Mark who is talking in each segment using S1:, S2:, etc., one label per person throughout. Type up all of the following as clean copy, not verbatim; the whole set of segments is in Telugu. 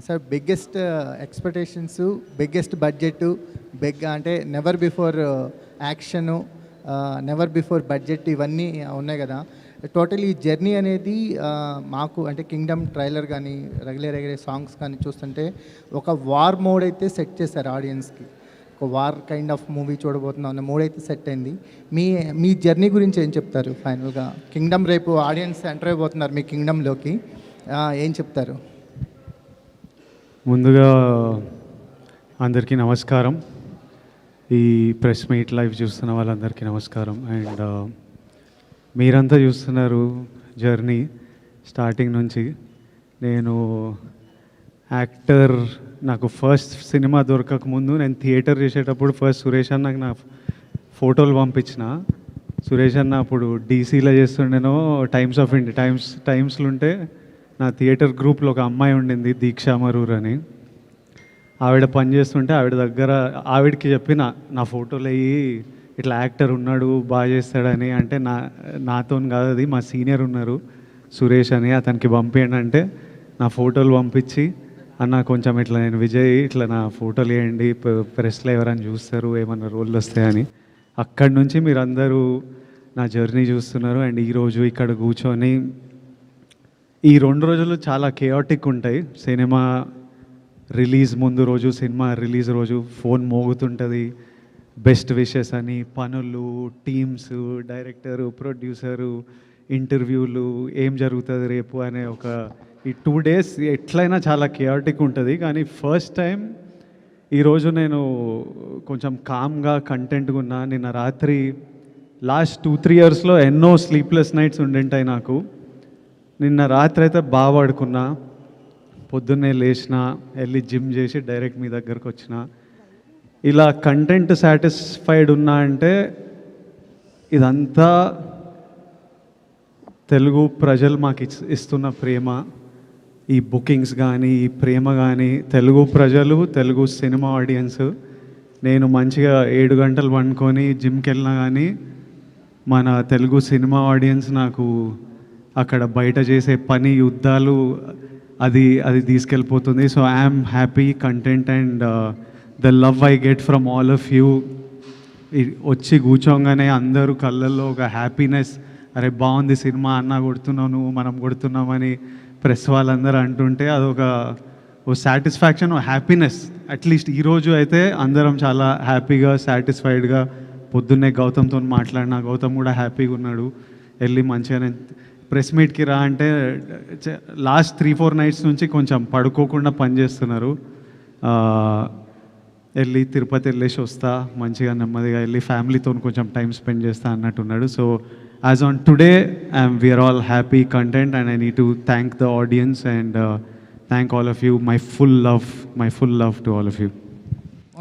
S1: Sir biggest expectations, biggest budget, అంటే never before action, never before budget ఇవన్నీ ఉన్నాయి కదా. టోటల్ ఈ జర్నీ అనేది మాకు అంటే కింగ్డమ్ ట్రైలర్ కానీ రెగ్యులర్ సాంగ్స్ కానీ చూస్తుంటే ఒక వార్ మోడ్ అయితే సెట్ చేశారు ఆడియన్స్కి. ఒక వార్ కైండ్ ఆఫ్ మూవీ చూడబోతున్నాం అన్న మూడ్ అయితే సెట్ అయింది. మీ జర్నీ గురించి ఏం చెప్తారు ఫైనల్గా? కింగ్డమ్ రేపు ఆడియన్స్ ఎంటర్ అయిపోతున్నారు మీ కింగ్డమ్లోకి, ఏం చెప్తారు?
S2: ముందుగా అందరికీ నమస్కారం. ఈ ప్రెస్ మీట్ లైవ్ చూస్తున్న వాళ్ళందరికీ నమస్కారం. అండ్ మీరంతా చూస్తున్నారు జర్నీ స్టార్టింగ్ నుంచి. నేను యాక్టర్, నాకు ఫస్ట్ సినిమా దొరకక ముందు నేను థియేటర్ చేసేటప్పుడు ఫస్ట్ సురేష్ అన్నకు నా ఫోటోలు పంపించిన. సురేష్ అన్న అప్పుడు డీసీలో చేస్తుండేనో టైమ్స్లో ఉంటే నా థియేటర్ గ్రూప్లో ఒక అమ్మాయి ఉండింది, దీక్షా మరూర్ అని. ఆవిడ పనిచేస్తుంటే ఆవిడ దగ్గర ఆవిడకి చెప్పిన నా ఫోటోలు అయ్యి ఇట్లా యాక్టర్ ఉన్నాడు బాగా చేస్తాడని. అంటే నాతో కాదు, అది మా సీనియర్ ఉన్నారు సురేష్ అని, అతనికి పంపించండి అంటే నా ఫోటోలు పంపించి, అన్న కొంచెం ఇట్లా నేను విజయ్ ఇట్లా నా ఫోటోలు వేయండి, ప్రెస్లో ఎవరైనా చూస్తారు ఏమన్నా రోళ్ళు వస్తాయని. అక్కడి నుంచి మీరందరూ నా జర్నీ చూస్తున్నారు. అండ్ ఈరోజు ఇక్కడ కూర్చొని ఈ 2 రోజులు చాలా కేయాటిక్ ఉంటాయి. సినిమా రిలీజ్ ముందు రోజు, సినిమా రిలీజ్ రోజు ఫోన్ మోగుతుంటుంది, బెస్ట్ విషెస్ అని, పనులు, టీమ్స్, డైరెక్టరు, ప్రొడ్యూసరు, ఇంటర్వ్యూలు, ఏం జరుగుతుంది రేపు అనే ఒక ఈ 2 days ఎట్లయినా చాలా కేయాటిక్ ఉంటుంది. కానీ ఫస్ట్ టైం ఈరోజు నేను కొంచెం కామ్గా కంటెంట్గా ఉన్నా. నిన్న రాత్రి లాస్ట్ 2-3 yearsలో ఎన్నో స్లీప్లెస్ నైట్స్ ఉండింటాయి నాకు. నిన్న రాత్రి అయితే బాగా పడుకున్నా, పొద్దున్నే లేచిన, వెళ్ళి జిమ్ చేసి డైరెక్ట్ మీ దగ్గరకు వచ్చిన. ఇలా కంటెంట్ సాటిస్ఫైడ్ ఉన్నా అంటే ఇదంతా తెలుగు ప్రజలు మాకు ఇస్తున్న ప్రేమ. ఈ బుకింగ్స్ కానీ, ఈ ప్రేమ కానీ, తెలుగు ప్రజలు, తెలుగు సినిమా ఆడియన్స్. నేను మంచిగా 7 గంటలు పండుకొని జిమ్కి వెళ్ళినా కానీ మన తెలుగు సినిమా ఆడియన్స్ నాకు అక్కడ బయట చేసే పని, యుద్ధాలు, అది తీసుకెళ్ళిపోతుంది. So I'm happy, content and the love I get from all of you. వచ్చి కూర్చోగానే అందరూ కళ్ళల్లో ఒక హ్యాపీనెస్, అరే బాగుంది సినిమా, అన్న కొడుతున్నావు నువ్వు, మనం కొడుతున్నామని ప్రెస్ వాళ్ళందరూ అంటుంటే అదొక సాటిస్ఫాక్షన్, హ్యాపీనెస్. అట్లీస్ట్ ఈరోజు అయితే అందరం చాలా హ్యాపీగా, సాటిస్ఫైడ్గా. పొద్దున్నే గౌతమ్తో మాట్లాడినా, గౌతమ్ కూడా హ్యాపీగా ఉన్నాడు. వెళ్ళి మంచిగానే ప్రెస్ మీట్కి రా అంటే లాస్ట్ 3-4 nights నుంచి కొంచెం పడుకోకుండా పనిచేస్తున్నారు. వెళ్ళి తిరుపతి వెళ్ళేసి వస్తా, మంచిగా నెమ్మదిగా వెళ్ళి ఫ్యామిలీతో కొంచెం టైం స్పెండ్ చేస్తా అన్నట్టున్నాడు. So as on today we are all happy, content, and I need to thank the audience and thank all of you. My full love to all of you.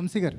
S1: Vamsi గారు.